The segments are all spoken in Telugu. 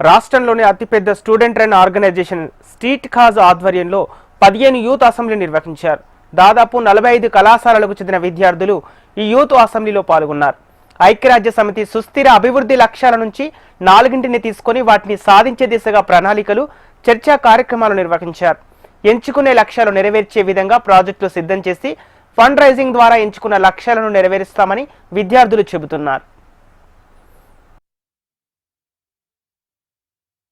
రాష్ట్రంలోని అతిపెద్ద student run organization street cause ఆధ్వర్యంలో 15 యూత్ అసెంబ్లీ నిర్వహించారు. దాదాపు 45 కళాశాలలకు చెందిన విద్యార్థులు ఈ యూత్ అసెంబ్లీలో పాల్గొన్నారు. ఐక్యరాజ్య సమితి సుస్థిర అభివృద్ధి లక్ష్యాల నుంచి 4ని తీసుకొని వాటిని సాధించే దిశగా ప్రణాళికలు, చర్చా కార్యక్రమాలు నిర్వహించారు. ఎంచుకునే లక్ష్యాలు నెరవేర్చే విధంగా ప్రాజెక్టులు సిద్ధం చేసి ఫండ్ రైజింగ్ ద్వారా ఎంచుకున్న లక్ష్యాలను నెరవేరుస్తామని విద్యార్థులు చెబుతున్నారు.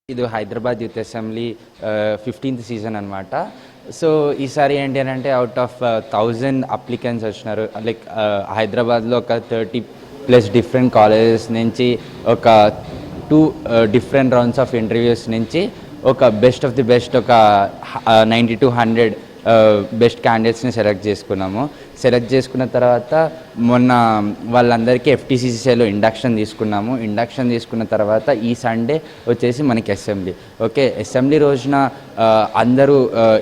ఇది Hyderabad youth assembly 15th season అనమాట. సో ఈసారి ఏంటి అని అవుట్ ఆఫ్ 1000 అప్లికెంట్స్ వచ్చినారు. లైక్ హైదరాబాద్లో ఒక 30+ డిఫరెంట్ కాలేజెస్ నుంచి ఒక 2 డిఫరెంట్ రౌండ్స్ ఆఫ్ ఇంటర్వ్యూస్ నుంచి ఒక బెస్ట్ ఆఫ్ ది బెస్ట్ ఒక 90 to 100 బెస్ట్ క్యాండిడేట్స్ని సెలెక్ట్ చేసుకున్నాము. సెలెక్ట్ చేసుకున్న తర్వాత మొన్న వాళ్ళందరికీ FTCCలో ఇండక్షన్ తీసుకున్నాము. ఇండక్షన్ తీసుకున్న తర్వాత ఈ సండే వచ్చేసి మనకి అసెంబ్లీ. ఓకే, అసెంబ్లీ రోజున అందరూ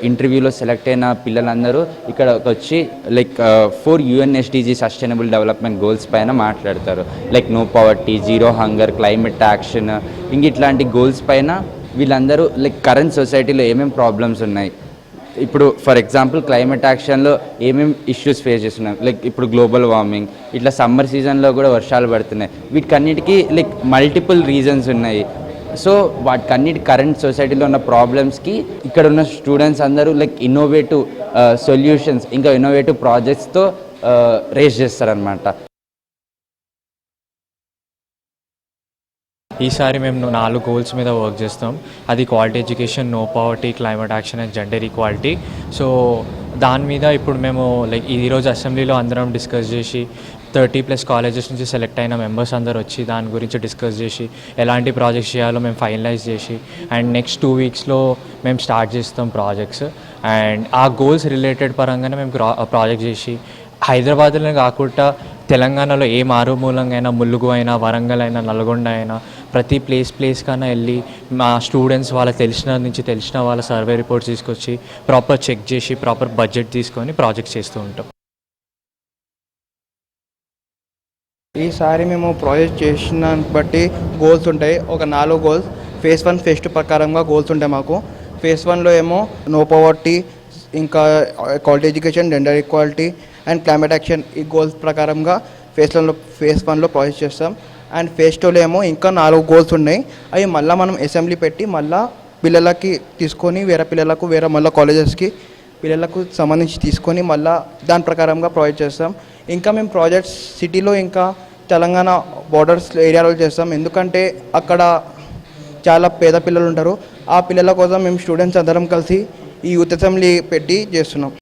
ఇంటర్వ్యూలో సెలెక్ట్ అయిన పిల్లలందరూ ఇక్కడ వచ్చి like 4 UN SDG sustainable development goals పైన మాట్లాడతారు. Like no poverty, zero hunger, climate action, ఇంక ఇట్లాంటి గోల్స్ పైన వీళ్ళందరూ లైక్ కరెంట్ సొసైటీలో ఏమేమి ప్రాబ్లమ్స్ ఉన్నాయి, ఇప్పుడు ఫర్ ఎగ్జాంపుల్ క్లైమేట్ యాక్షన్లో ఏమేమి ఇష్యూస్ ఫేస్ చేస్తున్నాం, లైక్ ఇప్పుడు గ్లోబల్ వార్మింగ్, ఇట్లా సమ్మర్ సీజన్లో కూడా వర్షాలు పడుతున్నాయి, వీటికన్నిటికీ లైక్ మల్టిపుల్ రీజన్స్ ఉన్నాయి. సో వాటికన్నిటి కరెంట్ సొసైటీలో ఉన్న ప్రాబ్లమ్స్కి ఇక్కడ ఉన్న స్టూడెంట్స్ అందరూ లైక్ ఇన్నోవేటివ్ సొల్యూషన్స్, ఇంకా ఇన్నోవేటివ్ ప్రాజెక్ట్స్తో రేస్ చేస్తారనమాట. ఈసారి మేము 4 గోల్స్ మీద వర్క్ చేస్తాం. అది quality education, no poverty, climate action and gender equality. So దాని మీద ఇప్పుడు మేము లైక్ ఈరోజు అసెంబ్లీలో అందరం డిస్కస్ చేసి 30+ కాలేజెస్ నుంచి సెలెక్ట్ అయిన మెంబర్స్ అందరు వచ్చి దాని గురించి డిస్కస్ చేసి ఎలాంటి ప్రాజెక్ట్స్ చేయాలో మేము ఫైనలైజ్ చేసి అండ్ నెక్స్ట్ 2 వీక్స్లో మేము స్టార్ట్ చేస్తాం ప్రాజెక్ట్స్. అండ్ ఆ గోల్స్ రిలేటెడ్ పరంగానే మేము ప్రాజెక్ట్ చేసి హైదరాబాద్లోనే కాకుండా తెలంగాణలో ఏ మారుమూలంగా అయినా, ములుగు అయినా, వరంగల్ అయినా, నల్గొండ అయినా ప్రతి ప్లేస్ కన్నా వెళ్ళి మా స్టూడెంట్స్ వాళ్ళకి తెలిసిన వాళ్ళ సర్వే రిపోర్ట్స్ తీసుకొచ్చి ప్రాపర్ చెక్ చేసి ప్రాపర్ బడ్జెట్ తీసుకొని ప్రాజెక్ట్ చేస్తూ ఉంటాం. ఈసారి మేము ప్రాజెక్ట్ చేసిన బట్టి గోల్స్ ఉంటాయి. ఒక 4 గోల్స్ phase 1, phase 2 ప్రకారంగా గోల్స్ ఉంటాయి మాకు. phase 1లో ఏమో నో పవర్టీ, ఇంకా quality education, gender equality and climate action, ఈ గోల్స్ ప్రకారంగా phase 1లో ప్రాజెక్ట్ చేస్తాం. అండ్ phase 2లో ఏమో ఇంకా 4 గోల్స్ ఉన్నాయి. అవి మళ్ళీ మనం అసెంబ్లీ పెట్టి మళ్ళీ పిల్లలకి తీసుకొని వేరే మళ్ళీ కాలేజెస్కి పిల్లలకు సంబంధించి తీసుకొని మళ్ళీ దాని ప్రకారంగా ప్రాజెక్ట్ చేస్తాం. ఇంకా మేము ప్రాజెక్ట్స్ సిటీలో ఇంకా తెలంగాణ బార్డర్స్ ఏరియాలో చేస్తాం. ఎందుకంటే అక్కడ చాలా పేద పిల్లలు ఉంటారు. ఆ పిల్లల కోసం మేము స్టూడెంట్స్ అందరం కలిసి ఈ యూత్ అసెంబ్లీ పెట్టి చేస్తున్నాం.